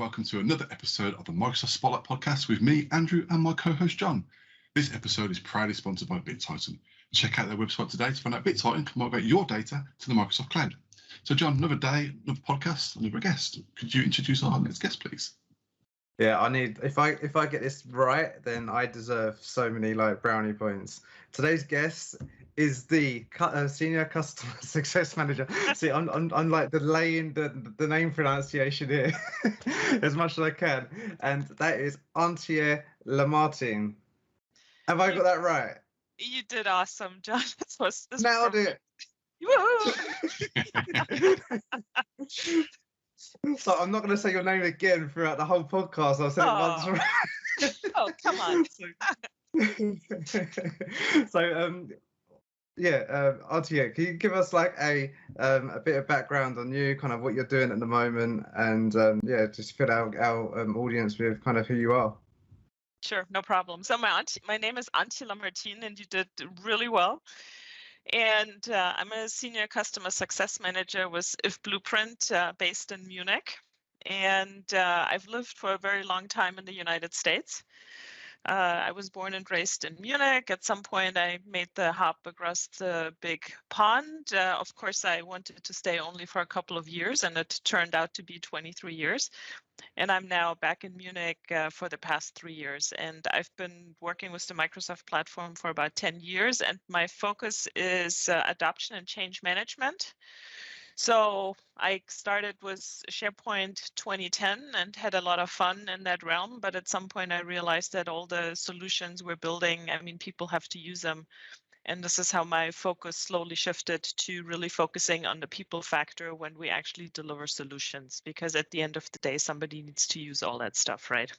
welcome to another episode of the Microsoft Spotlight podcast with me, Andrew, and my co-host John. This episode is proudly sponsored by BitTitan. Check out their website today to find out BitTitan can migrate your data to the Microsoft cloud. So John, another day, another podcast, another guest. Could you introduce our next guest, please? Yeah, I need, if I get this right, then I deserve so many brownie points. Today's guest is the senior customer success manager. See, I'm like delaying the name pronunciation here as much as I can, and that is Antje Lamartine. Have I got that right? You did awesome, John. Nailed it. So I'm not going to say your name again throughout the whole podcast. I'll say it once. Right? Oh, come on. Antje, can you give us a bit of background on you, kind of what you're doing at the moment, and just fill out our audience with kind of who you are. Sure, no problem. So my name is Antje Lamartine, and you did really well. And I'm a senior customer success manager with If Blueprint based in Munich. And I've lived for a very long time in the United States. I was born and raised in Munich. At some point, I made the hop across the big pond. Of course, I wanted to stay only for a couple of years, and it turned out to be 23 years. And I'm now back in Munich for the past 3 years. And I've been working with the Microsoft platform for about 10 years. And my focus is adoption and change management. So I started with SharePoint 2010 and had a lot of fun in that realm. But at some point, I realized that all the solutions we're building, people have to use them. And this is how my focus slowly shifted to really focusing on the people factor when we actually deliver solutions, because at the end of the day, somebody needs to use all that stuff, right?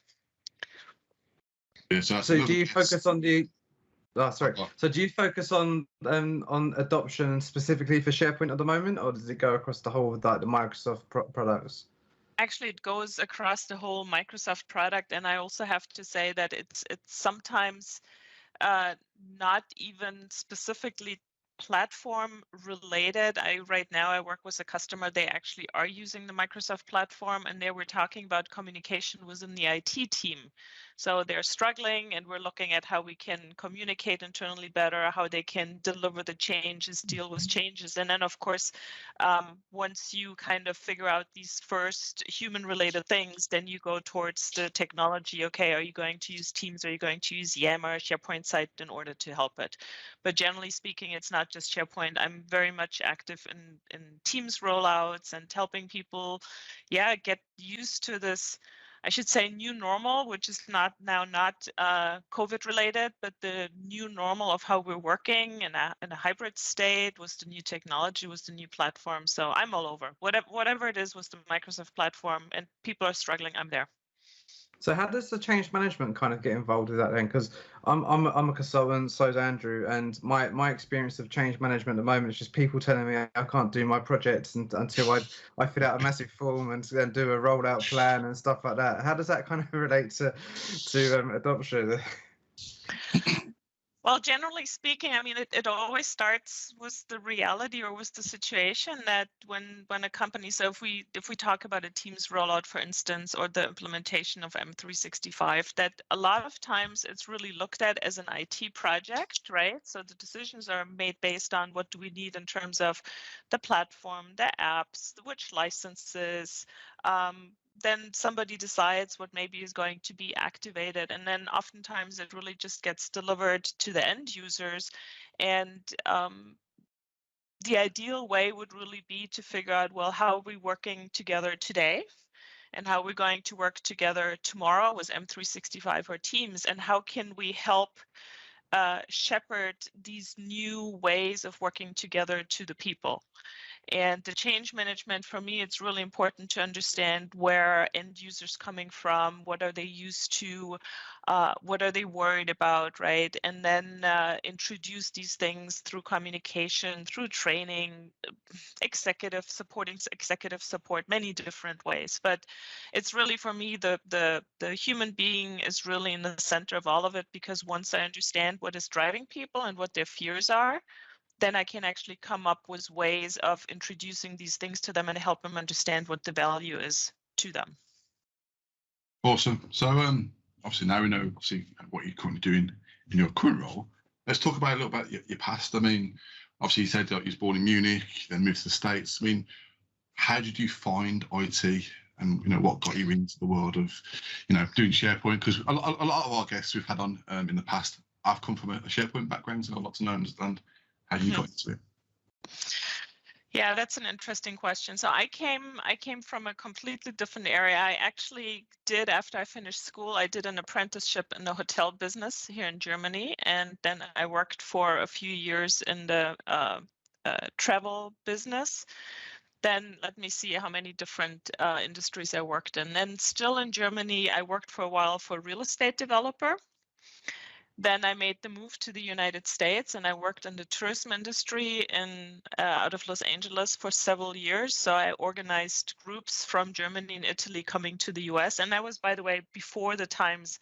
Yeah, so do you focus on the... So do you focus on adoption specifically for SharePoint at the moment, or does it go across the whole of the Microsoft products? Actually, it goes across the whole Microsoft product. And I also have to say that it's sometimes not even specifically platform related. Right now I work with a customer. They actually are using the Microsoft platform, and they were talking about communication within the IT team. So they're struggling, and we're looking at how we can communicate internally better, how they can deliver the changes, deal with changes. And then, of course, once you kind of figure out these first human-related things, then you go towards the technology. Okay, are you going to use Teams? Are you going to use Yammer, SharePoint site in order to help it? But generally speaking, it's not just SharePoint. I'm very much active in Teams rollouts and helping people, get used to this, I should say, new normal, which is not COVID related, but the new normal of how we're working in a hybrid state with the new technology, with the new platform. So I'm all over. Whatever it is with the Microsoft platform and people are struggling, I'm there. So how does the change management kind of get involved with that then? Because I'm a consultant, so is Andrew, and my experience of change management at the moment is just people telling me I can't do my projects until I fill out a massive form and then do a rollout plan and stuff like that. How does that kind of relate to adoption? Well, generally speaking, it always starts with the reality or with the situation that when a company, so if we talk about a Teams rollout, for instance, or the implementation of M365, that a lot of times it's really looked at as an IT project, right? So the decisions are made based on what do we need in terms of the platform, the apps, which licenses, then somebody decides what maybe is going to be activated. And then oftentimes it really just gets delivered to the end users. And the ideal way would really be to figure out, well, how are we working together today? And how we're going to work together tomorrow with M365 or Teams? And how can we help shepherd these new ways of working together to the people? And the change management, for me, it's really important to understand where end users coming from, what are they used to, what are they worried about, right? And then introduce these things through communication, through training, executive support, many different ways. But it's really, for me, the human being is really in the center of all of it, because once I understand what is driving people and what their fears are, then I can actually come up with ways of introducing these things to them and help them understand what the value is to them. Awesome. So obviously now we know obviously what you're currently doing in your current role. Let's talk about a little about your past. I mean, obviously you said that you was born in Munich, then moved to the States. I mean, how did you find IT, and what got you into the world of doing SharePoint? Because a lot of our guests we've had on in the past, I've come from a SharePoint background, so I'd like to know and understand how you got into it. Yeah, that's an interesting question. So I came from a completely different area. I actually did, after I finished school, I did an apprenticeship in the hotel business here in Germany, and then I worked for a few years in the travel business. Then let me see how many different industries I worked in. And still in Germany, I worked for a while for a real estate developer. Then I made the move to the United States, and I worked in the tourism industry out of Los Angeles for several years. So I organized groups from Germany and Italy coming to the US. And that was, by the way, before the times,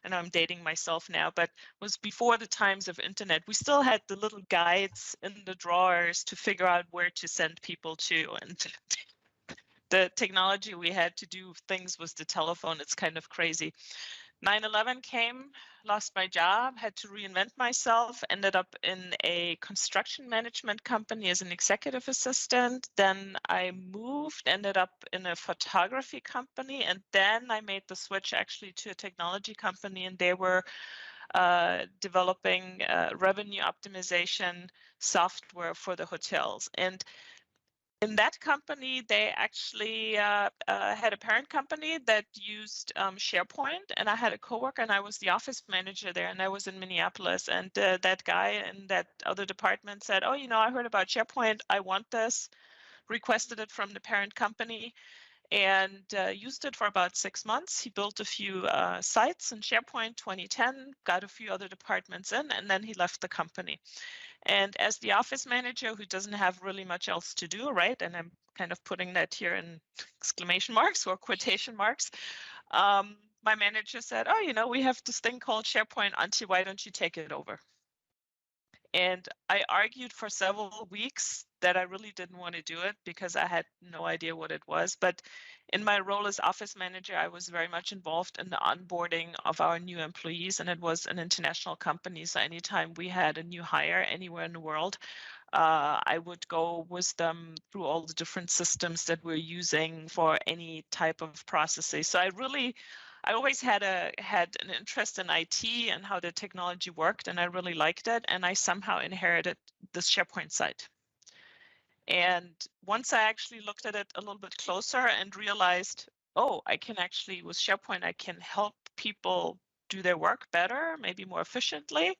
and I'm dating myself now, but was before the times of internet. We still had the little guides in the drawers to figure out where to send people to. And the technology we had to do things was the telephone. It's kind of crazy. 9/11 came, lost my job, had to reinvent myself, ended up in a construction management company as an executive assistant. Then I moved, ended up in a photography company, and then I made the switch actually to a technology company, and they were developing revenue optimization software for the hotels. And in that company, they actually had a parent company that used SharePoint, and I had a coworker, and I was the office manager there, and I was in Minneapolis, and that guy in that other department said, "Oh, I heard about SharePoint. I want this." Requested it from the parent company, and used it for about 6 months. He built a few sites in SharePoint 2010, got a few other departments in, and then he left the company. And as the office manager who doesn't have really much else to do, right? And I'm kind of putting that here in exclamation marks or quotation marks. My manager said, "Oh, we have this thing called SharePoint. Antje, why don't you take it over?" And I argued for several weeks that I really didn't want to do it because I had no idea what it was. But in my role as office manager, I was very much involved in the onboarding of our new employees, and it was an international company. So anytime we had a new hire anywhere in the world, I would go with them through all the different systems that we're using for any type of processes. So I always had an interest in IT and how the technology worked, and I really liked it. And I somehow inherited this SharePoint site. And once I actually looked at it a little bit closer and realized, I can actually, with SharePoint, I can help people do their work better, maybe more efficiently.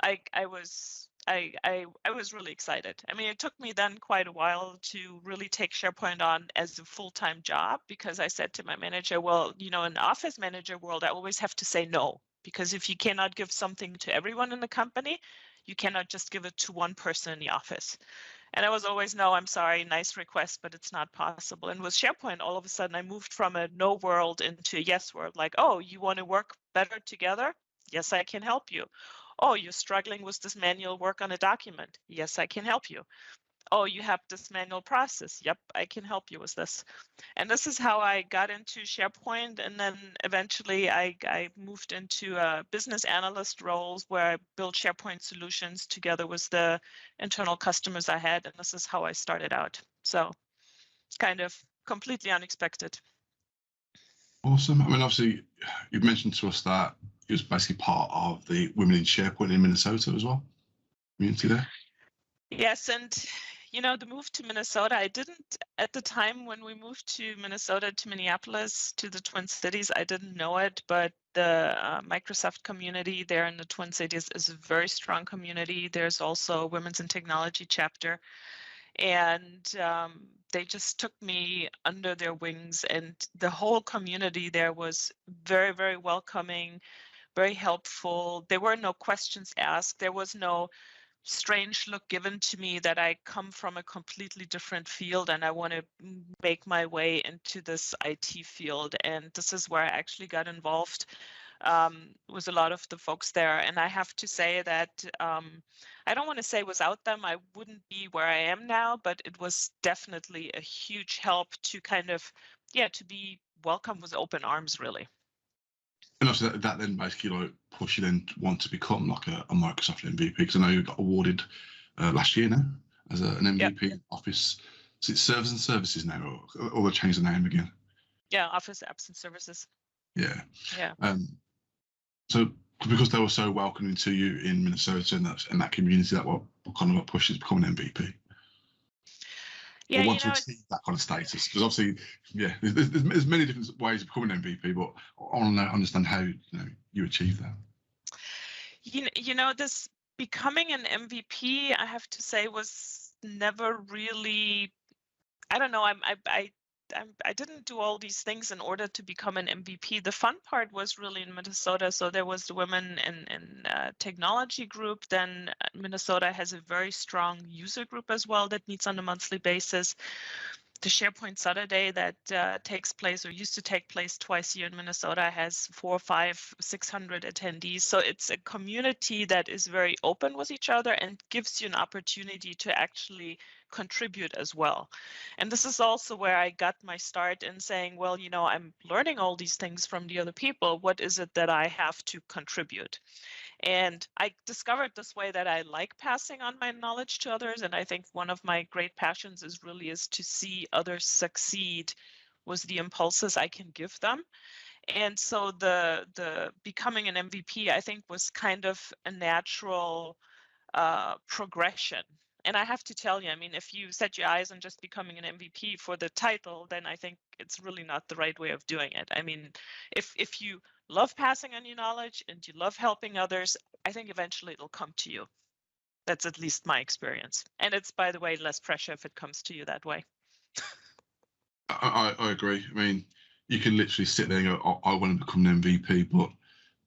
I was really excited. I mean, it took me then quite a while to really take SharePoint on as a full-time job, because I said to my manager, well, in the office manager world, I always have to say no, because if you cannot give something to everyone in the company, you cannot just give it to one person in the office. And I was always, no, I'm sorry, nice request, but it's not possible. And with SharePoint, all of a sudden, I moved from a no world into a yes world. Like, you want to work better together? Yes, I can help you. Oh, you're struggling with this manual work on a document. Yes, I can help you. Oh, you have this manual process. Yep, I can help you with this. And this is how I got into SharePoint. And then eventually I moved into business analyst roles where I built SharePoint solutions together with the internal customers I had. And this is how I started out. So it's kind of completely unexpected. Awesome. I mean, obviously, you've mentioned to us that it was basically part of the Women in SharePoint in Minnesota as well. Community there. Yes, and the move to Minnesota, I didn't, at the time when we moved to Minnesota, to Minneapolis, to the Twin Cities, I didn't know it, but the Microsoft community there in the Twin Cities is a very strong community. There's also a Women's in Technology chapter, and they just took me under their wings, and the whole community there was very, very welcoming, very helpful. There were no questions asked. There was no strange look given to me that I come from a completely different field and I want to make my way into this IT field. And this is where I actually got involved with a lot of the folks there. And I have to say that I don't want to say without them, I wouldn't be where I am now, but it was definitely a huge help to kind of, to be welcomed with open arms, really. And also that then basically like push you then want to become like a Microsoft MVP, because I know you got awarded last year now as an MVP. Yep. Office. So it's servers and services now, or they changed the name again. Yeah, Office Apps and Services. Yeah. Yeah. So because they were so welcoming to you in Minnesota and that community, that what kind of what pushes becoming an MVP. Yeah, or want to achieve that kind of status? Because obviously, yeah, there's many different ways of becoming an MVP, but I want to understand how you achieve that. This becoming an MVP, I have to say, was never really. I don't know. I didn't do all these things in order to become an MVP. The fun part was really in Minnesota. So there was the Women in Technology group. Then Minnesota has a very strong user group as well that meets on a monthly basis. The SharePoint Saturday that takes place, or used to take place twice a year in Minnesota, has 400, 500, 600 attendees. So it's a community that is very open with each other and gives you an opportunity to actually contribute as well. And this is also where I got my start in saying, well, I'm learning all these things from the other people. What is it that I have to contribute? And I discovered this way that I like passing on my knowledge to others. And I think one of my great passions is to see others succeed with the impulses I can give them. And so the becoming an MVP, I think, was kind of a natural progression. And I have to tell you, I mean, if you set your eyes on just becoming an MVP for the title, then I think it's really not the right way of doing it. I mean, if you love passing on your knowledge and you love helping others, I think eventually it'll come to you. That's at least my experience. And it's, by the way, less pressure if it comes to you that way. I agree. I mean, you can literally sit there and go, I want to become an MVP, but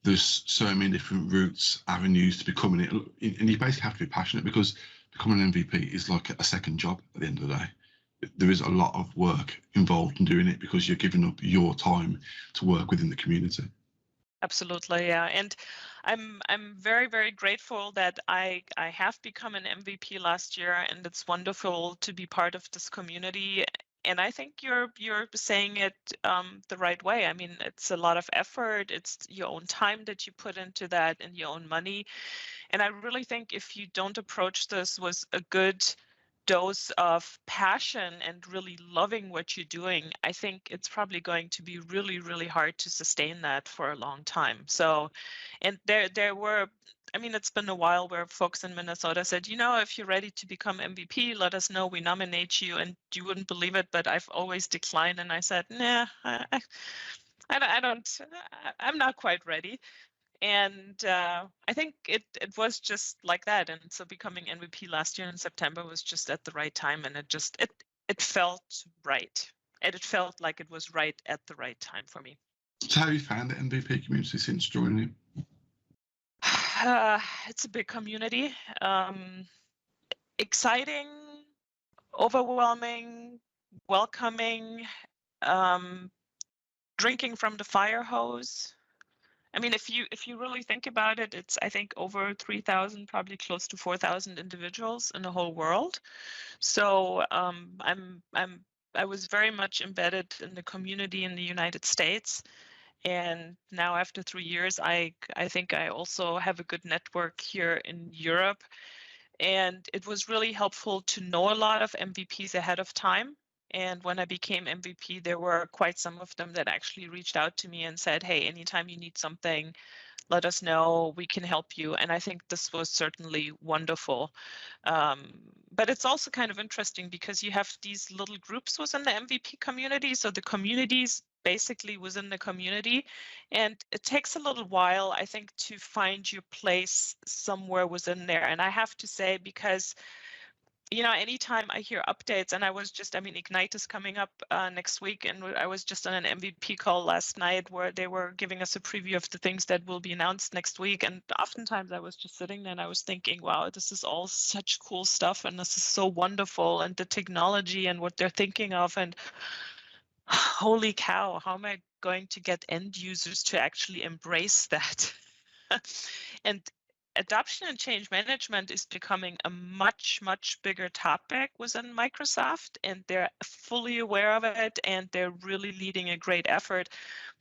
there's so many different routes, avenues to becoming it. And you basically have to be passionate, because becoming an MVP is like a second job at the end of the day. There is a lot of work involved in doing it, because you're giving up your time to work within the community. Absolutely, yeah. And I'm very, very grateful that I have become an MVP last year, and it's wonderful to be part of this community. And I think you're saying it the right way. I mean, it's a lot of effort. It's your own time that you put into that, and your own money. And I really think if you don't approach this with a good dose of passion and really loving what you're doing, I think it's probably going to be really, really hard to sustain that for a long time. So, and there were, I mean, it's been a while where folks in Minnesota said, if you're ready to become MVP, let us know, we nominate you. And you wouldn't believe it, but I've always declined. And I said, nah, I'm not quite ready. And I think it was just like that. And so becoming MVP last year in September was just at the right time. And it felt right. And it felt like it was right at the right time for me. So how have you found the MVP community since joining? It's a big community. Exciting, overwhelming, welcoming, drinking from the fire hose. I mean, if you really think about it, it's, I think, over 3,000, probably close to 4,000 individuals in the whole world. So I was very much embedded in the community in the United States. And now after 3 years, I think I also have a good network here in Europe. And it was really helpful to know a lot of MVPs ahead of time. And when I became MVP, there were quite some of them that actually reached out to me and said, hey, anytime you need something, let us know, we can help you. And I think this was certainly wonderful. But it's also kind of interesting because you have these little groups within the MVP community. So the communities basically within the community. And it takes a little while, I think, to find your place somewhere within there. And I have to say, because anytime I hear updates, and Ignite is coming up next week, and I was just on an MVP call last night where they were giving us a preview of the things that will be announced next week. And oftentimes I was just sitting there and I was thinking, wow, this is all such cool stuff, and this is so wonderful, and the technology and what they're thinking of, and holy cow, how am I going to get end users to actually embrace that? And adoption and change management is becoming a much, much bigger topic within Microsoft, and they're fully aware of it, and they're really leading a great effort.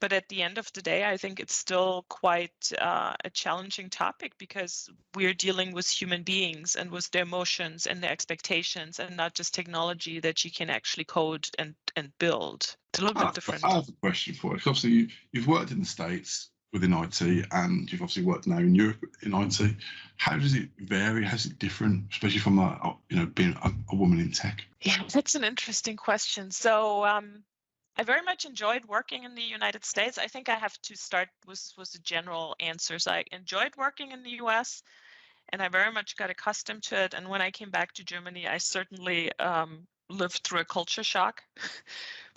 But at the end of the day, I think it's still quite a challenging topic, because we're dealing with human beings and with their emotions and their expectations, and not just technology that you can actually code and build. It's a little bit different. I have a question for you. Obviously, you've worked in the States within IT, and you've obviously worked now in Europe in IT. How does it vary? How's it different, especially from being a woman in tech? Yeah, that's an interesting question. So I very much enjoyed working in the United States. I think I have to start with the general answers. I enjoyed working in the US, and I very much got accustomed to it. And when I came back to Germany, I certainly lived through a culture shock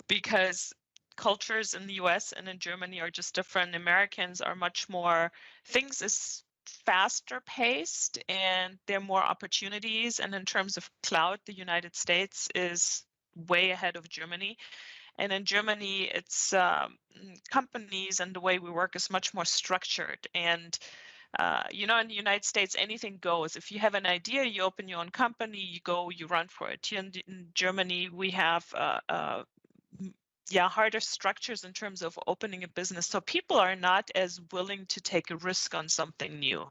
because cultures in the US and in Germany are just different. Americans are much more, things is faster paced and there are more opportunities. And in terms of cloud, the United States is way ahead of Germany. And in Germany, it's companies and the way we work is much more structured. And in the United States, anything goes. If you have an idea, you open your own company, you go, you run for it. Here in Germany, we have harder structures in terms of opening a business. So people are not as willing to take a risk on something new.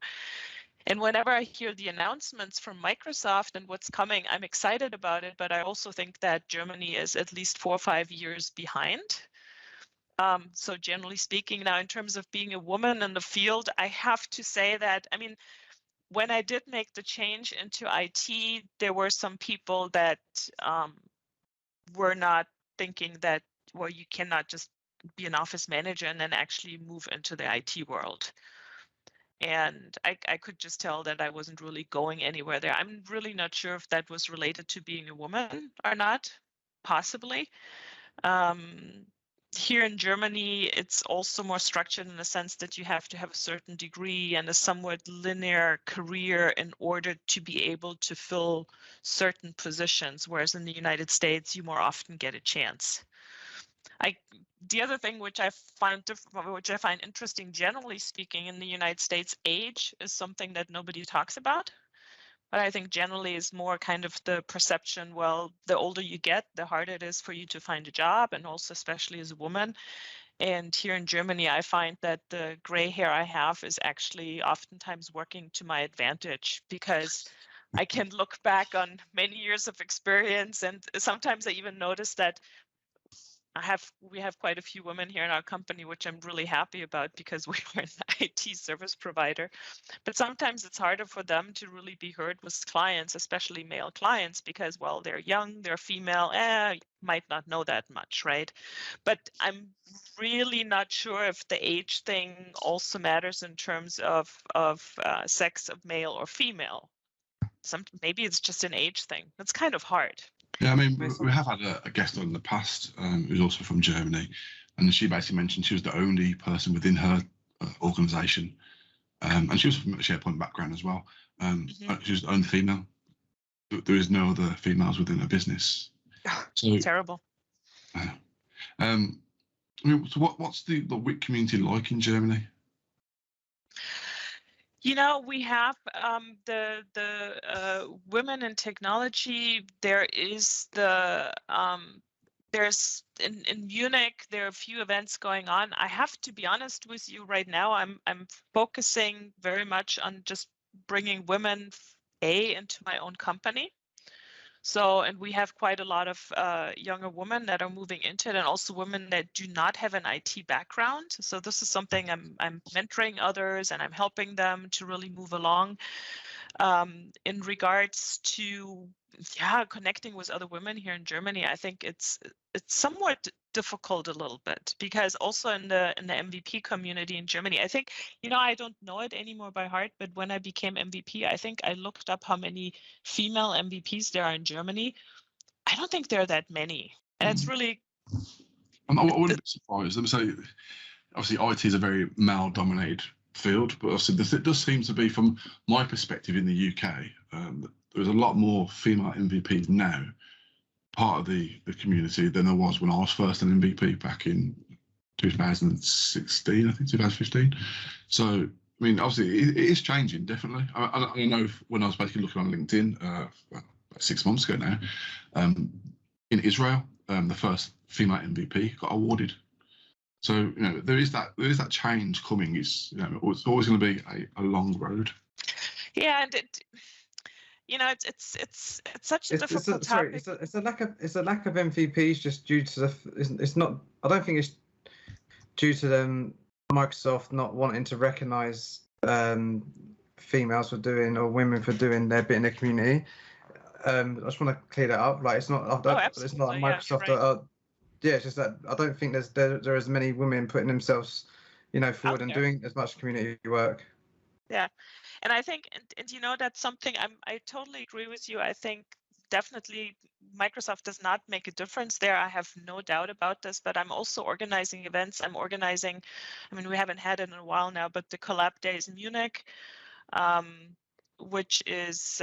And whenever I hear the announcements from Microsoft and what's coming, I'm excited about it, but I also think that Germany is at least 4 or 5 years behind. So generally speaking, now in terms of being a woman in the field, I have to say that, when I did make the change into IT, there were some people that were not thinking that, well, you cannot just be an office manager and then actually move into the IT world. And I could just tell that I wasn't really going anywhere there. I'm really not sure if that was related to being a woman or not, possibly. Here in Germany, it's also more structured in the sense that you have to have a certain degree and a somewhat linear career in order to be able to fill certain positions, whereas in the United States, you more often get a chance. The other thing which I find interesting, generally speaking, in the United States, age is something that nobody talks about. But I think generally is more kind of the perception, well, the older you get, the harder it is for you to find a job, and also especially as a woman. And here in Germany, I find that the gray hair I have is actually oftentimes working to my advantage, because I can look back on many years of experience, and sometimes I even notice that we have quite a few women here in our company, which I'm really happy about, because we are an IT service provider. But sometimes it's harder for them to really be heard with clients, especially male clients, because, well, they're young, they're female, might not know that much, right? But I'm really not sure if the age thing also matters in terms of sex of male or female. Maybe it's just an age thing. It's kind of hard. Yeah, we have had a guest on in the past who's also from Germany, and she basically mentioned she was the only person within her organisation, and she was from a SharePoint background as well. She was the only female. There is no other females within her business. So terrible. So what's the WIC community like in Germany? We have the women in technology. There is there's in Munich, there are a few events going on. I have to be honest with you right now, I'm focusing very much on just bringing women into my own company. So, and we have quite a lot of younger women that are moving into it, and also women that do not have an IT background. So this is something I'm mentoring others, and I'm helping them to really move along. In regards to connecting with other women here in Germany, I think it's somewhat difficult a little bit, because also in the MVP community in Germany, I think, I don't know it anymore by heart, but when I became MVP, I think I looked up how many female MVPs there are in Germany. I don't think there are that many, and it's really. I wouldn't be surprised. Let me say, obviously, IT is a very male-dominated field, but obviously, it does seem to be, from my perspective in the UK, there's a lot more female MVPs now, part of the community, than there was when I was first an MVP back in 2016, I think 2015. So mean, obviously, it is changing, definitely. I know when I was basically looking on LinkedIn about 6 months ago now, in Israel, the first female MVP got awarded. So there is that change coming. It's it's always going to be a long road. Yeah, and it's such a difficult topic. It's a lack of MVPs just due to it's not. I don't think it's due to them Microsoft not wanting to recognize females for doing or women for doing their bit in the community. I just want to clear that up. Like it's not it's not like Microsoft. Yeah, right. It's just that I don't think there are as many women putting themselves, forward and doing as much community work. Yeah, and I think, and that's something I totally agree with you. I think definitely Microsoft does not make a difference there. I have no doubt about this, but I'm also organizing events. I'm organizing, I mean, we haven't had it in a while now, but the Collab Days in Munich, which is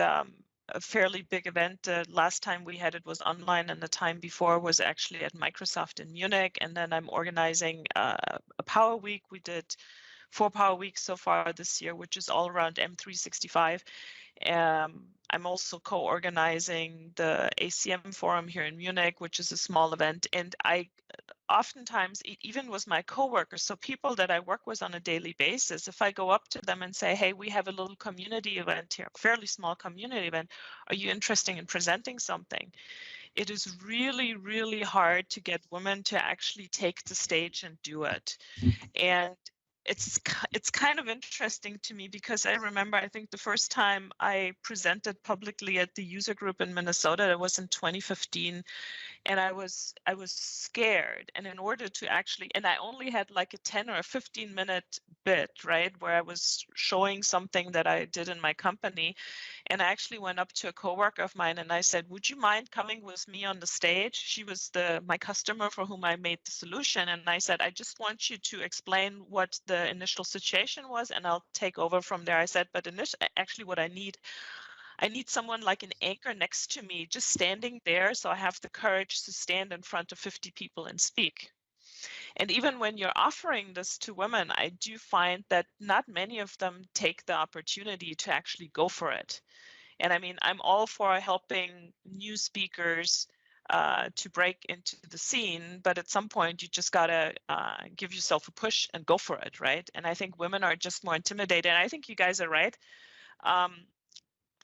a fairly big event. The last time we had it was online, and the time before was actually at Microsoft in Munich. And then I'm organizing a Power Week. We did 4 Power Weeks so far this year, which is all around M365. I'm also co-organizing the ACM forum here in Munich, which is a small event. And I oftentimes, even with my coworkers, so people that I work with on a daily basis, if I go up to them and say, hey, we have a little community event here, fairly small community event, are you interested in presenting something? It is really, really hard to get women to actually take the stage and do it. And it's kind of interesting to me because I remember, I think the first time I presented publicly at the user group in Minnesota, that was in 2015, and I was scared. And in order to actually, and I only had like a 10 or a 15-minute bit, right, where I was showing something that I did in my company. And I actually went up to a coworker of mine and I said, would you mind coming with me on the stage? She was my customer for whom I made the solution. And I said, I just want you to explain what the initial situation was, and I'll take over from there. I said, but actually what I need someone like an anchor next to me, just standing there, so I have the courage to stand in front of 50 people and speak. And even when you're offering this to women, I do find that not many of them take the opportunity to actually go for it. And I mean, I'm all for helping new speakers to break into the scene, but at some point you just gotta give yourself a push and go for it, right? And I think women are just more intimidated. And I think you guys are right. There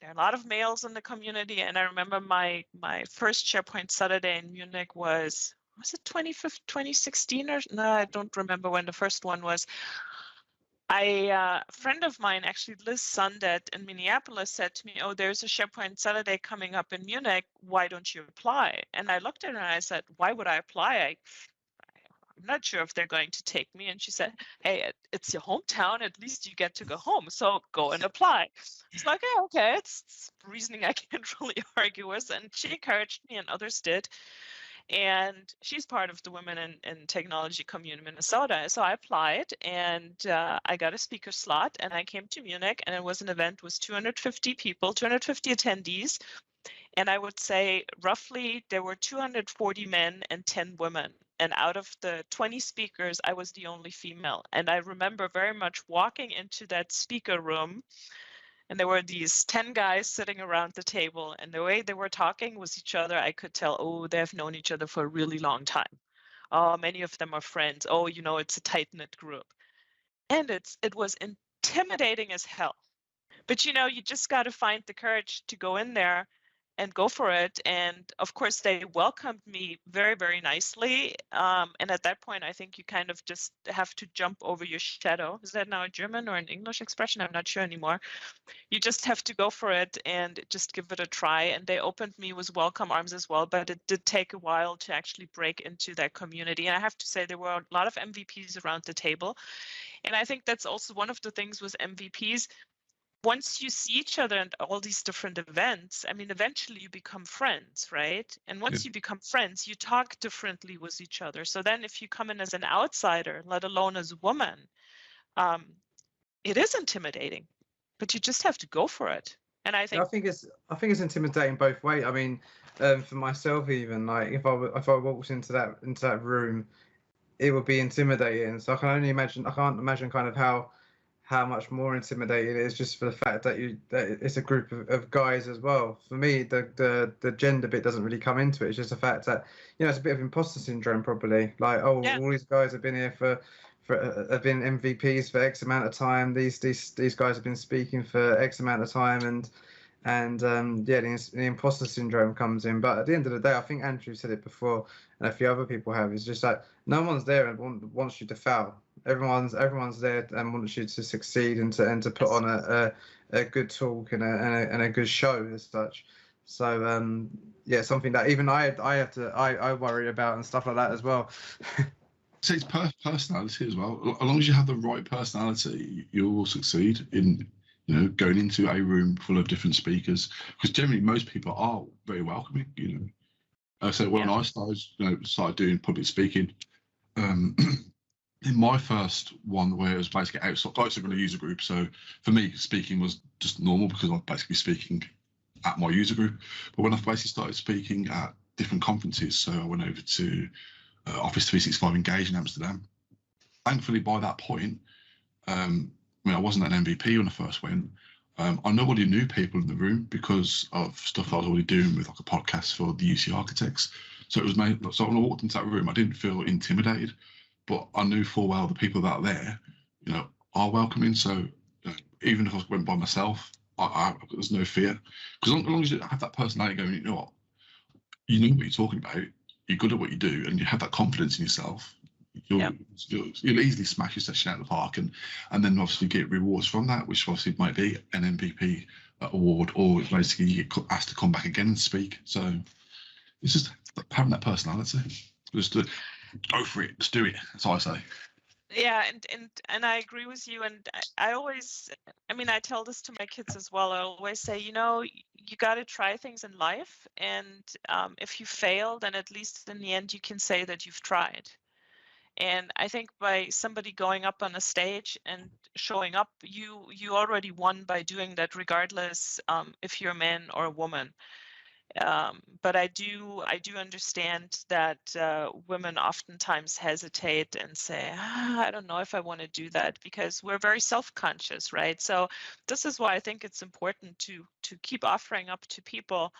are a lot of males in the community, and I remember my first SharePoint Saturday in Munich was it 2016 or no? I don't remember when the first one was. A friend of mine, actually Liz Sundet in Minneapolis, said to me, oh, there's a SharePoint Saturday coming up in Munich. Why don't you apply? And I looked at her and I said, why would I apply? I'm not sure if they're going to take me. And she said, hey, it's your hometown. At least you get to go home. So go and apply. It's like, hey, okay, it's reasoning I can't really argue with. And she encouraged me and others did. And she's part of the Women in Technology community in Minnesota. So I applied and I got a speaker slot and I came to Munich, and it was an event with 250 people, 250 attendees. And I would say roughly there were 240 men and 10 women. And out of the 20 speakers, I was the only female. And I remember very much walking into that speaker room, and there were these 10 guys sitting around the table, and the way they were talking with each other, I could tell, oh, they've known each other for a really long time. Oh, many of them are friends. Oh, it's a tight-knit group. And it was intimidating as hell. But, you just got to find the courage to go in there and go for it. And of course, they welcomed me very, very nicely. And at that point, I think you kind of just have to jump over your shadow. Is that now a German or an English expression? I'm not sure anymore. You just have to go for it and just give it a try. And they opened me with welcome arms as well. But it did take a while to actually break into that community. And I have to say, there were a lot of MVPs around the table. And I think that's also one of the things with MVPs. Once you see each other at all these different events, I mean, eventually you become friends, right? And once you become friends, you talk differently with each other. So then if you come in as an outsider, let alone as a woman, it is intimidating, but you just have to go for it. And I think it's intimidating both ways. I mean, for myself, even like if I walked into that room, it would be intimidating. So I can't imagine kind of how how much more intimidating it is just for the fact that it's a group of guys as well. For me, the gender bit doesn't really come into it. It's just the fact that, you know, it's a bit of imposter syndrome probably. Like, oh, Yeah. all these guys have been here for have been MVPs for X amount of time. These guys have been speaking for X amount of time, and yeah, the imposter syndrome comes in. But at the end of the day, I think Andrew said it before, and a few other people have. It's just like no one's there and wants you to fail. Everyone's there and wants you to succeed and to put on a good talk and a good show as such. So yeah, something that even I worry about and stuff like that as well. So it's personality as well. As long as you have the right personality, you will succeed in, you know, going into a room full of different speakers. Because generally, most people are very welcoming. You know, so when I started doing public speaking, in my first one, where it was basically outside of a user group. So for me, speaking was just normal because I'm basically speaking at my user group. But when I basically started speaking at different conferences, so I went over to Office 365 Engage in Amsterdam. Thankfully, by that point, I mean, I wasn't an MVP when I first went. I already knew people in the room because of stuff I was already doing with like a podcast for the UC architects. So it was made. So when I walked into that room, I didn't feel intimidated, but I knew full well the people that are there, you know, are welcoming. So you know, even if I went by myself, there's no fear, because as long as you have that personality going, you know what you're talking about. You're good at what you do, and you have that confidence in yourself. You'll easily smash your session out of the park, and then obviously get rewards from that, which obviously might be an MVP award, or basically you get asked to come back again and speak. So it's just having that personality. Just to go for it, just do it. That's what I say. Yeah, and I agree with you. And I always, I mean, I tell this to my kids as well. I always say, you know, you got to try things in life, and if you fail, then at least in the end you can say that you've tried. And I think by somebody going up on a stage and showing up, you already won by doing that, regardless if you're a man or a woman. But I do understand that women oftentimes hesitate and say, I don't know if I want to do that, because we're very self-conscious, right? So this is why I think it's important to keep offering up to people,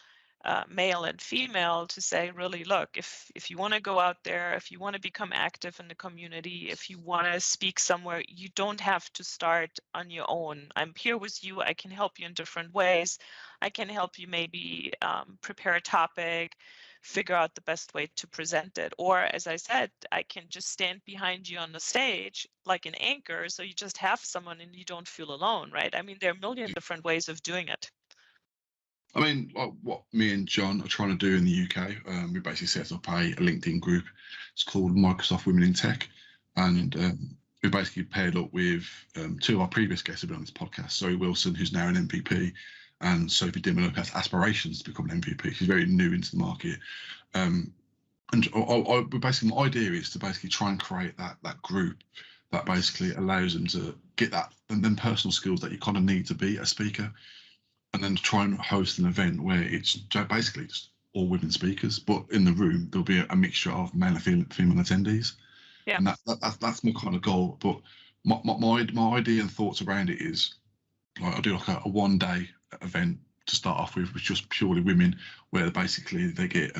male and female, to say, really, look, if you want to go out there, if you want to become active in the community, if you want to speak somewhere, you don't have to start on your own. I'm here with you. I can help you in different ways. I can help you maybe prepare a topic, figure out the best way to present it. Or, as I said, I can just stand behind you on the stage like an anchor, so you just have someone and you don't feel alone, right? I mean, there are a million different ways of doing it. I mean, what me and John are trying to do in the UK, we basically set up a LinkedIn group. It's called Microsoft Women in Tech, and we basically paired up with two of our previous guests who've been on this podcast, Zoe Wilson, who's now an MVP, and Sophie Dimmock, who has aspirations to become an MVP. She's very new into the market. And basically, my idea is to basically try and create that group that basically allows them to get that and then personal skills that you kind of need to be a speaker, and then try and host an event where it's basically just all women speakers, but in the room there'll be a mixture of male and female attendees. Yeah. And that's my kind of goal. But my idea and thoughts around it is, like, I'll do like a 1 day event to start off with just purely women, where basically they get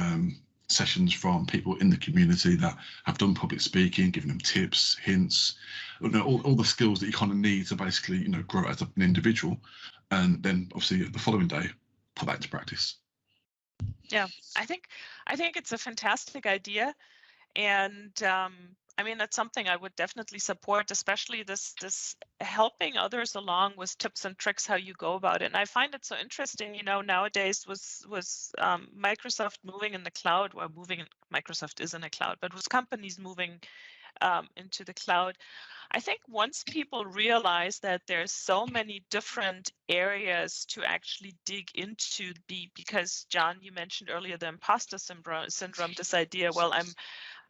sessions from people in the community that have done public speaking, giving them tips, hints, you know, all the skills that you kind of need to basically, you know, grow as an individual. And then obviously the following day, put that into practice. Yeah, I think it's a fantastic idea. And I mean, that's something I would definitely support, especially this helping others along with tips and tricks how you go about it. And I find it so interesting, you know, nowadays was Microsoft moving in the cloud, or Microsoft is in a cloud, but with companies moving into the cloud. I think once people realize that there's so many different areas to actually dig into, because John, you mentioned earlier the imposter syndrome, this idea, well,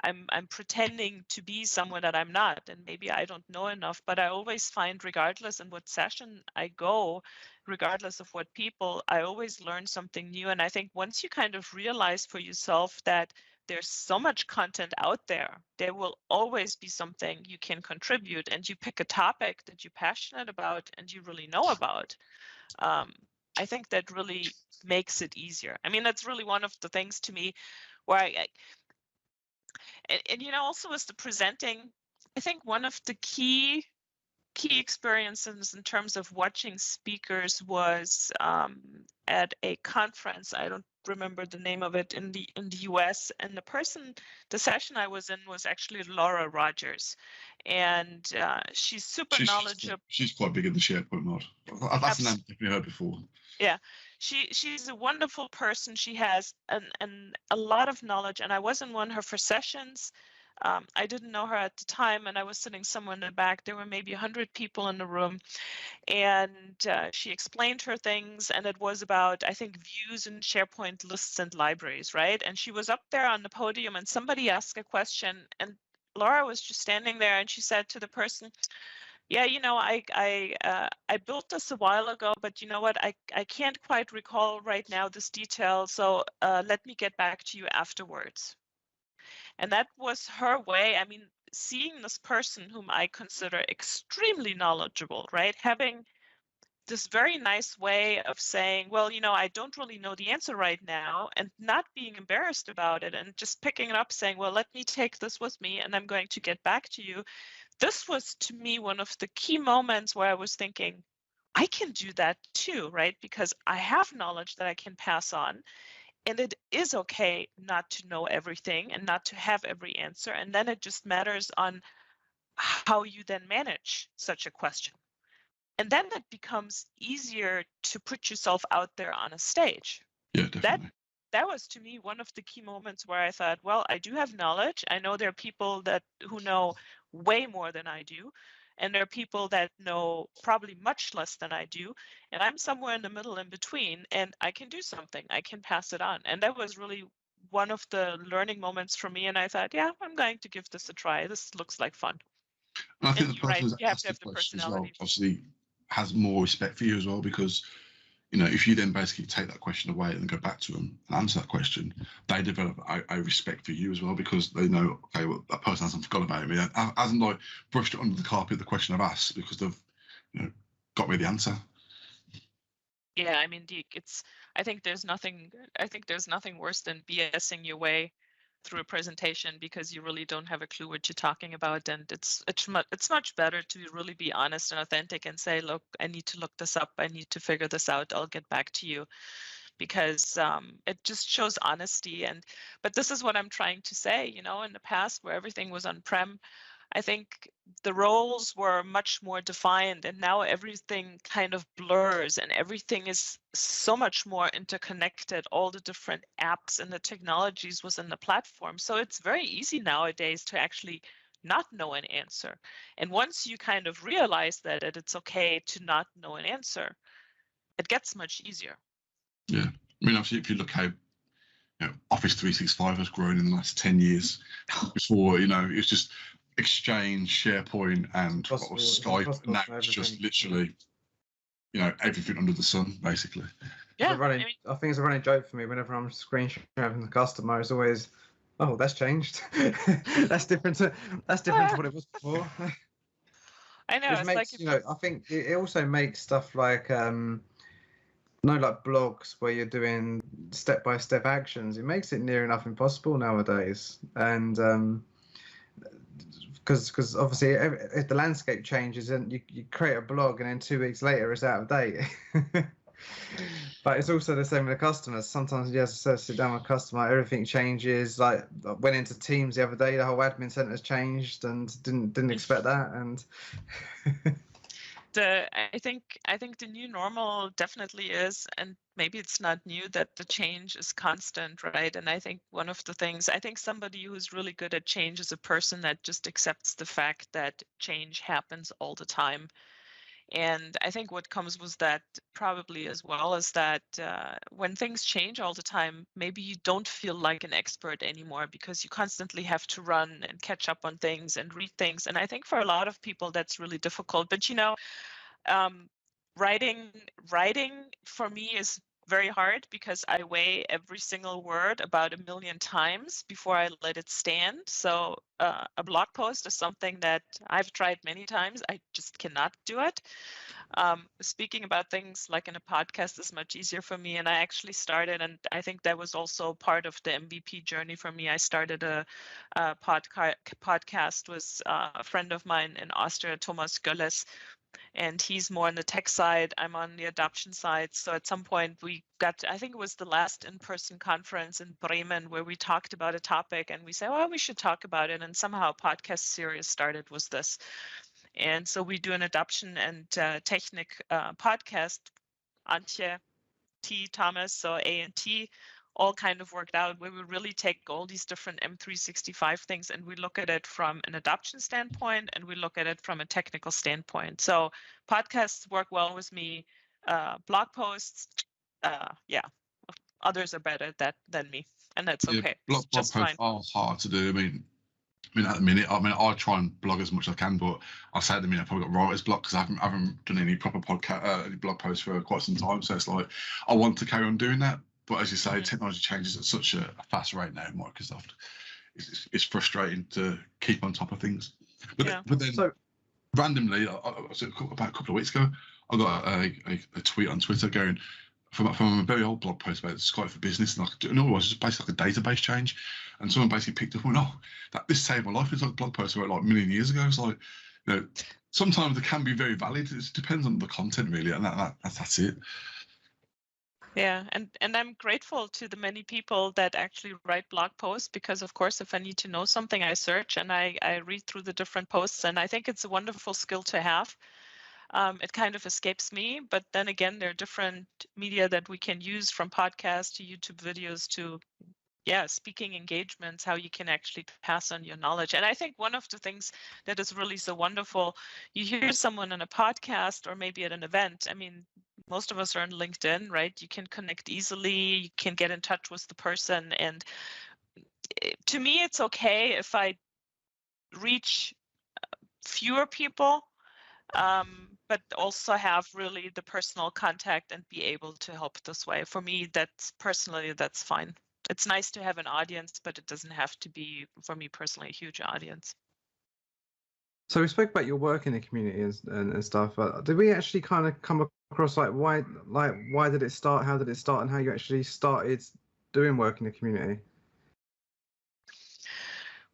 I'm pretending to be someone that I'm not, and maybe I don't know enough, but I always find, regardless in what session I go, regardless of what people, I always learn something new. And I think once you kind of realize for yourself that there's so much content out there. There will always be something you can contribute, and you pick a topic that you're passionate about and you really know about. I think that really makes it easier. I mean, that's really one of the things to me where and also as the presenting, I think one of the key experiences in terms of watching speakers was at a conference. I don't remember the name of it, in the US, and the session I was in was actually Laura Rogers, and she's super knowledgeable. She's quite big in the SharePoint mod. That's the name I've definitely heard before. Yeah, she's a wonderful person. She has a lot of knowledge, and I was in one of her sessions. I didn't know her at the time, and I was sitting somewhere in the back. There were maybe 100 people in the room, and she explained her things, and it was about, I think, views in SharePoint lists and libraries, right? And she was up there on the podium, and somebody asked a question, and Laura was just standing there, and she said to the person, yeah, I built this a while ago, but you know what? I can't quite recall right now this detail, so let me get back to you afterwards. And that was her way. I mean, seeing this person whom I consider extremely knowledgeable, right? Having this very nice way of saying, well, I don't really know the answer right now, and not being embarrassed about it, and just picking it up, saying, well, let me take this with me, and I'm going to get back to you. This was, to me, one of the key moments where I was thinking, I can do that too, right? Because I have knowledge that I can pass on. And it is okay not to know everything and not to have every answer. And then it just matters on how you then manage such a question. And then it becomes easier to put yourself out there on a stage. Yeah, definitely. That was, to me, one of the key moments where I thought, well, I do have knowledge. I know there are people who know way more than I do. And there are people that know probably much less than I do. And I'm somewhere in the middle in between, and I can do something. I can pass it on. And that was really one of the learning moments for me. And I thought, yeah, I'm going to give this a try. This looks like fun. And I think the person who's asked the question as well, obviously, has more respect for you as well, because if you then basically take that question away and go back to them and answer that question, they develop a respect for you as well, because they know, okay, well, that person hasn't forgotten about me. Hasn't like brushed it under the carpet, the question I've asked, because they've got me the answer. Yeah, I mean, I think there's nothing worse than BSing your way through a presentation because you really don't have a clue what you're talking about, and it's much better to really be honest and authentic and say, look, I need to look this up, I need to figure this out, I'll get back to you, because it just shows honesty. But this is what I'm trying to say, in the past where everything was on-prem, I think the roles were much more defined, and now everything kind of blurs and everything is so much more interconnected, all the different apps and the technologies within the platform. So it's very easy nowadays to actually not know an answer. And once you kind of realize that it's okay to not know an answer, it gets much easier. Yeah. I mean, obviously, if you look how Office 365 has grown in the last 10 years, before, it was just Exchange, SharePoint, and Skype. Now it's just literally, everything under the sun, basically. Yeah, I think it's a running joke for me whenever I'm screen sharing the customer. It's always, oh, that's changed. That's different to what it was before. I know. I think it also makes stuff like like blogs where you're doing step-by-step actions. It makes it near enough impossible nowadays, and because obviously if the landscape changes and you create a blog and then 2 weeks later it's out of date. But it's also the same with the customers. Sometimes you have to sit down with a customer, everything changes. Like I went into Teams the other day, the whole admin center has changed and didn't expect that. And I think the new normal definitely is, and maybe it's not new, that the change is constant, right? And I think one of the things, I think somebody who's really good at change is a person that just accepts the fact that change happens all the time. And I think what comes with that probably as well is that when things change all the time, maybe you don't feel like an expert anymore because you constantly have to run and catch up on things and read things. And I think for a lot of people, that's really difficult. But, writing for me is very hard because I weigh every single word about 1 million times before I let it stand. So a blog post is something that I've tried many times. I just cannot do it. Speaking about things like in a podcast is much easier for me. And I actually started, and I think that was also part of the MVP journey for me. I started a podcast with a friend of mine in Austria, Thomas Gölles, and he's more on the tech side. I'm on the adoption side. So at some point we got, I think it was the last in-person conference in Bremen where we talked about a topic and we said, well, we should talk about it. And somehow a podcast series started with this. And so we do an adoption and Technik podcast. Antje, T, Thomas, so A and T, all kind of worked out where we really take all these different M365 things and we look at it from an adoption standpoint and we look at it from a technical standpoint. So podcasts work well with me. Blog posts, yeah, others are better at that than me, and that's okay. Blog posts are hard to do. I mean, at the minute, I try and blog as much as I can, but I say at the minute I've probably got writer's block because I haven't done any proper podcast, any blog posts for quite some time. So it's like I want to carry on doing that, but as you say, technology changes at such a fast rate now. Microsoft, it's frustrating to keep on top of things. But then so randomly, about a couple of weeks ago, I got a tweet on Twitter going from a very old blog post about Skype for Business, and it was just basically like a database change, and someone basically picked up and went, "Oh, this saved my life." It's like a blog post I wrote like a million years ago. It's like, sometimes it can be very valid. It depends on the content really, and that's it. Yeah, and I'm grateful to the many people that actually write blog posts because, of course, if I need to know something, I search and I read through the different posts, and I think it's a wonderful skill to have. It kind of escapes me, but then again, there are different media that we can use, from podcasts to YouTube videos to, speaking engagements, how you can actually pass on your knowledge. And I think one of the things that is really so wonderful, you hear someone in a podcast or maybe at an event. I mean, most of us are on LinkedIn, right? You can connect easily, you can get in touch with the person. And to me, it's okay if I reach fewer people, but also have really the personal contact and be able to help this way. For me, that's fine. It's nice to have an audience, but it doesn't have to be, for me personally, a huge audience. So we spoke about your work in the community and stuff. Did we actually kind of come across why did it start? How did it start? And how you actually started doing work in the community?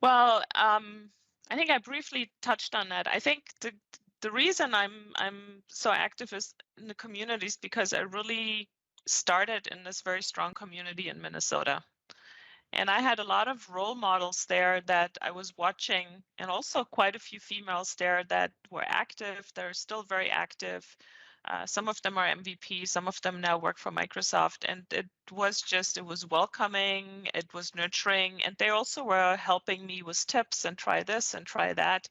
Well, I think I briefly touched on that. I think the reason I'm so active in the community is because I really started in this very strong community in Minnesota. And I had a lot of role models there that I was watching, and also quite a few females there that were active. They're still very active. Some of them are MVP, some of them now work for Microsoft. And it was welcoming, it was nurturing, and they also were helping me with tips and try this and try that.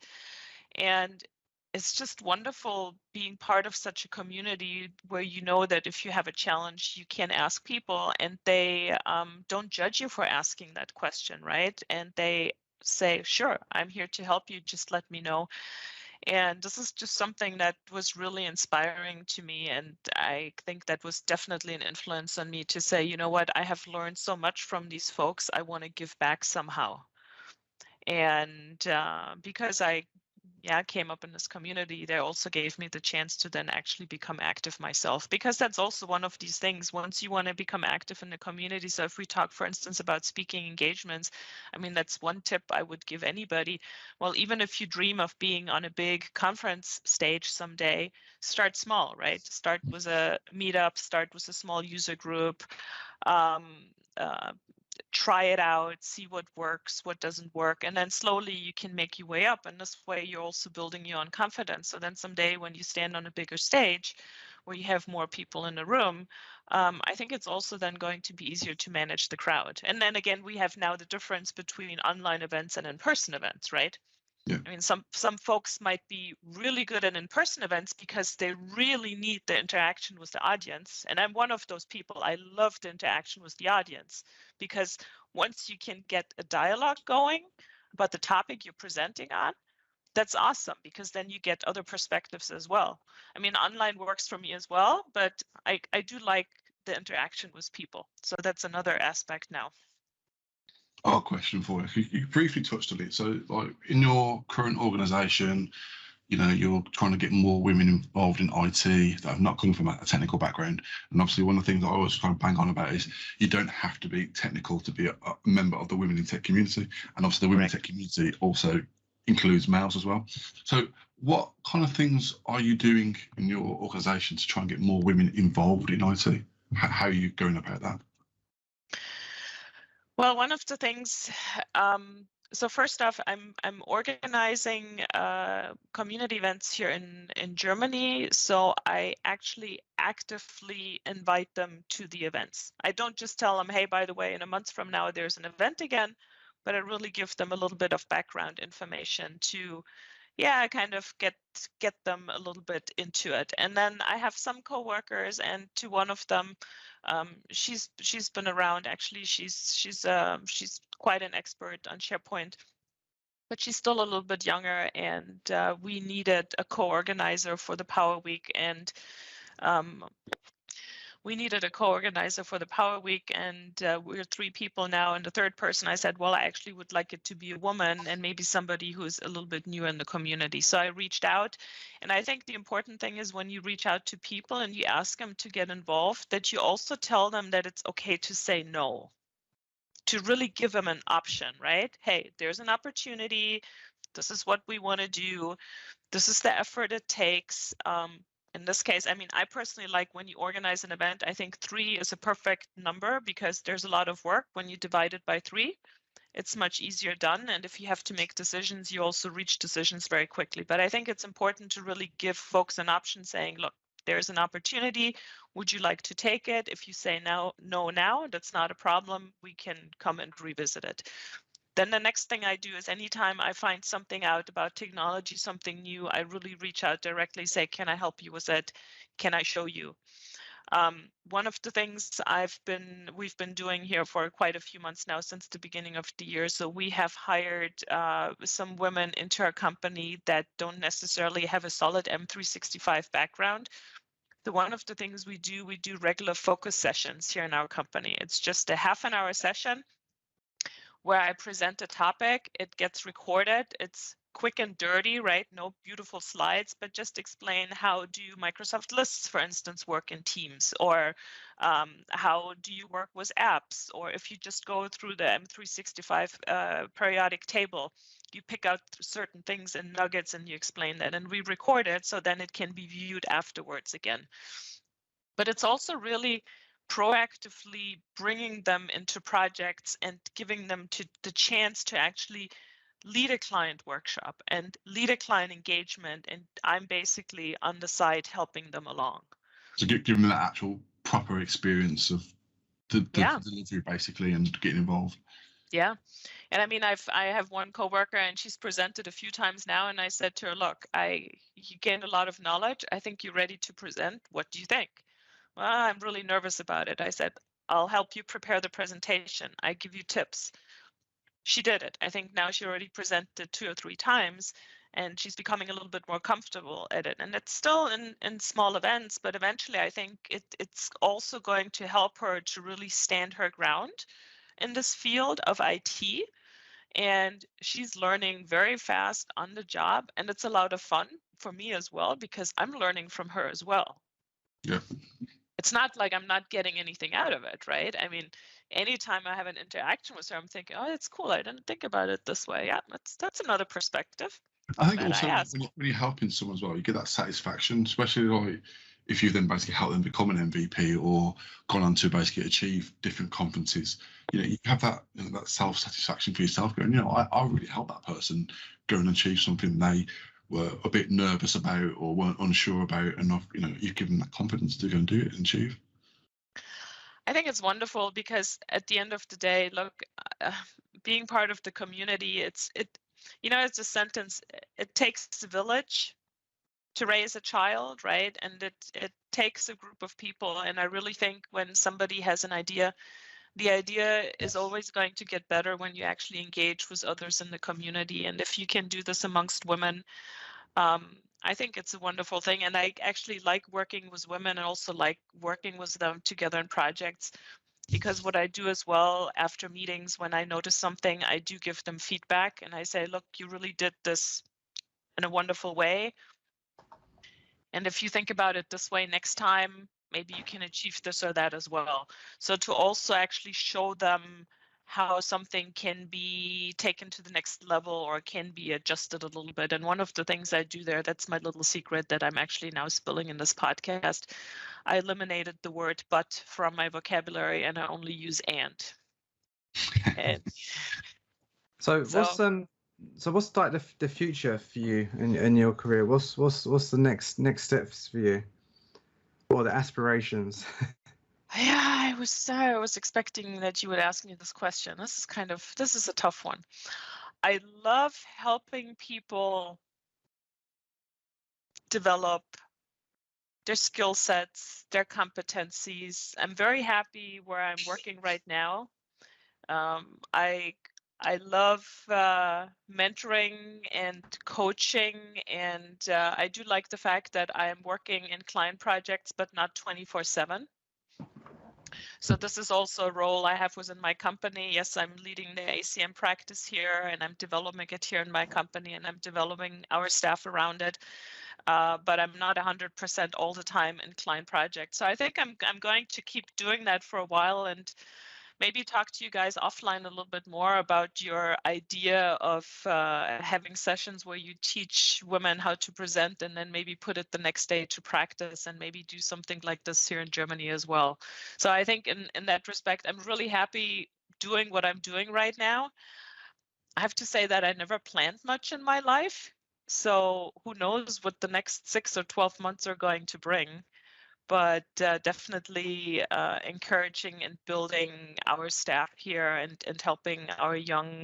And it's just wonderful being part of such a community where you know that if you have a challenge, you can ask people, and they don't judge you for asking that question, right? And they say, sure, I'm here to help you, just let me know. And this is just something that was really inspiring to me. And I think that was definitely an influence on me to say, you know what, I have learned so much from these folks, I want to give back somehow. And because I came up in this community, they also gave me the chance to then actually become active myself, because that's also one of these things. Once you want to become active in the community, so if we talk, for instance, about speaking engagements, I mean, that's one tip I would give anybody. Well, even if you dream of being on a big conference stage someday, start small, right? Start with a meetup, start with a small user group, try it out, see what works, what doesn't work, and then slowly you can make your way up. And this way you're also building your own confidence. So then someday when you stand on a bigger stage where you have more people in the room, I think it's also then going to be easier to manage the crowd. And then again, we have now the difference between online events and in-person events, right? Yeah. I mean, some folks might be really good at in-person events because they really need the interaction with the audience. And I'm one of those people. I love the interaction with the audience, because once you can get a dialogue going about the topic you're presenting on, that's awesome, because then you get other perspectives as well. I mean, online works for me as well, but I do like the interaction with people. So that's another aspect now. Our question for you. You briefly touched on it. So, like in your current organisation, you're trying to get more women involved in IT that have not come from a technical background. And obviously, one of the things that I always kind of bang on about is you don't have to be technical to be a member of the women in tech community. And obviously, the women in tech community also includes males as well. So, what kind of things are you doing in your organisation to try and get more women involved in IT? How are you going about that? Well, one of the things, so first off, I'm organizing community events here in Germany. So I actually actively invite them to the events. I don't just tell them, hey, by the way, in a month from now, there's an event again, but I really give them a little bit of background information to, kind of get them a little bit into it. And then I have some coworkers, and to one of them, she's been around. Actually, she's quite an expert on SharePoint, but she's still a little bit younger. And we needed a co-organizer for the Power Week, and we're 3 people now. And the third person, I said, well, I actually would like it to be a woman and maybe somebody who's a little bit new in the community. So I reached out. And I think the important thing is when you reach out to people and you ask them to get involved, that you also tell them that it's okay to say no, to really give them an option, right? Hey, there's an opportunity. This is what we want to do. This is the effort it takes. In this case, I mean, I personally like when you organize an event, I think 3 is a perfect number because there's a lot of work. When you divide it by 3, it's much easier done. And if you have to make decisions, you also reach decisions very quickly. But I think it's important to really give folks an option saying, look, there's an opportunity. Would you like to take it? If you say no now, that's not a problem. We can come and revisit it. Then the next thing I do is anytime I find something out about technology, something new, I really reach out directly, say, can I help you with it? Can I show you? One of the things we've been doing here for quite a few months now, since the beginning of the year. So we have hired some women into our company that don't necessarily have a solid M365 background. So one of the things we do regular focus sessions here in our company. It's just a half an hour session where I present a topic. It gets recorded. It's quick and dirty, right? No beautiful slides, but just explain how do Microsoft Lists, for instance, work in Teams, or how do you work with apps, or if you just go through the M365 periodic table, you pick out certain things and nuggets and you explain that, and we record it so then it can be viewed afterwards again. But it's also really proactively bringing them into projects and giving them the chance to actually lead a client workshop and lead a client engagement. And I'm basically on the side helping them along. So give them that actual proper experience of the delivery basically and getting involved. Yeah. And I mean, I have one coworker and she's presented a few times now. And I said to her, look, you gained a lot of knowledge. I think you're ready to present. What do you think? Well, I'm really nervous about it. I said, I'll help you prepare the presentation. I give you tips. She did it. I think now she already presented 2 or 3 times and she's becoming a little bit more comfortable at it. And it's still in small events, but eventually I think it's also going to help her to really stand her ground in this field of IT. And she's learning very fast on the job. And it's a lot of fun for me as well, because I'm learning from her as well. Yeah. It's not like I'm not getting anything out of it, right? I mean, anytime I have an interaction with her, I'm thinking, oh, it's cool. I didn't think about it this way. Yeah, that's another perspective. I think also when you're helping someone as well, you get that satisfaction, especially like if you then basically help them become an MVP or gone on to basically achieve different conferences. You have that that self-satisfaction for yourself going, I really helped that person go and achieve something they were a bit nervous about or weren't unsure about, and you've given them that confidence to go and do it and achieve. I think it's wonderful because at the end of the day, look, being part of the community, it's a sentence, it takes a village to raise a child, right? And it takes a group of people. And I really think when somebody has an idea, the idea is always going to get better when you actually engage with others in the community. And if you can do this amongst women, I think it's a wonderful thing. And I actually like working with women and also like working with them together in projects, because what I do as well after meetings, when I notice something, I do give them feedback and I say, look, you really did this in a wonderful way. And if you think about it this way next time, maybe you can achieve this or that as well. So to also actually show them how something can be taken to the next level or can be adjusted a little bit. And one of the things I do there, that's my little secret that I'm actually now spilling in this podcast. I eliminated the word but from my vocabulary and I only use and. So what's like the future for you in your career? What's the next steps for you? What are the aspirations? Yeah, I was expecting that you would ask me this question. This is a tough one. I love helping people develop their skill sets, their competencies. I'm very happy where I'm working right now. I love mentoring and coaching, and I do like the fact that I am working in client projects, but not 24/7. So this is also a role I have within my company. Yes, I'm leading the ACM practice here, and I'm developing it here in my company, and I'm developing our staff around it. But I'm not 100% all the time in client projects. So I think I'm going to keep doing that for a while and maybe talk to you guys offline a little bit more about your idea of having sessions where you teach women how to present and then maybe put it the next day to practice and maybe do something like this here in Germany as well. So I think in that respect, I'm really happy doing what I'm doing right now. I have to say that I never planned much in my life. So who knows what the next 6 or 12 months are going to bring. But definitely encouraging and building our staff here and helping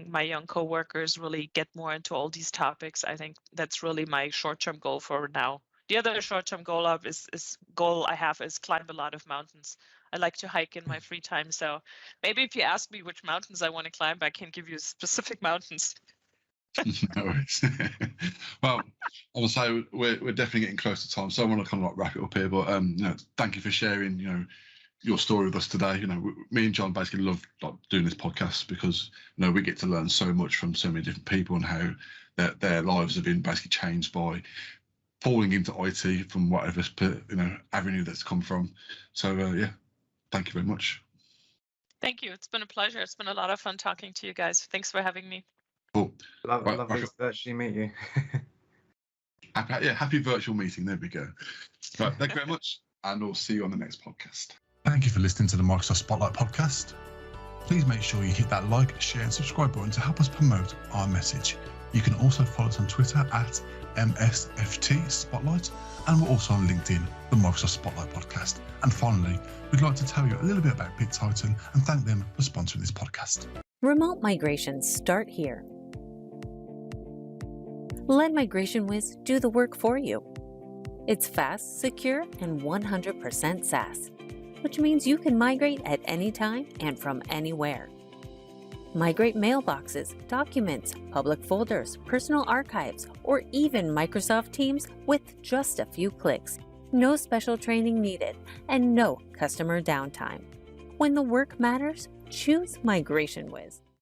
my young coworkers really get more into all these topics. I think that's really my short-term goal for now. The other short-term goal I have is climb a lot of mountains. I like to hike in my free time. So maybe if you ask me which mountains I want to climb, I can give you specific mountains. No worries. Well, I will say we're definitely getting close to time, so I want to kind of like wrap it up here. But thank you for sharing, your story with us today. Me and John basically love like doing this podcast because we get to learn so much from so many different people and how their lives have been basically changed by falling into IT from whatever avenue that's come from. So thank you very much. Thank you. It's been a pleasure. It's been a lot of fun talking to you guys. Thanks for having me. Cool. Lovely to virtually meet you. Happy virtual meeting. There we go. Right, thank you very much, and we'll see you on the next podcast. Thank you for listening to the Microsoft Spotlight podcast. Please make sure you hit that like, share, and subscribe button to help us promote our message. You can also follow us on Twitter at MSFT Spotlight, and we're also on LinkedIn, the Microsoft Spotlight podcast. And finally, we'd like to tell you a little bit about BitTitan and thank them for sponsoring this podcast. Remote migrations start here. Let MigrationWiz do the work for you. It's fast, secure, and 100% SaaS, which means you can migrate at any time and from anywhere. Migrate mailboxes, documents, public folders, personal archives, or even Microsoft Teams with just a few clicks. No special training needed and no customer downtime. When the work matters, choose MigrationWiz.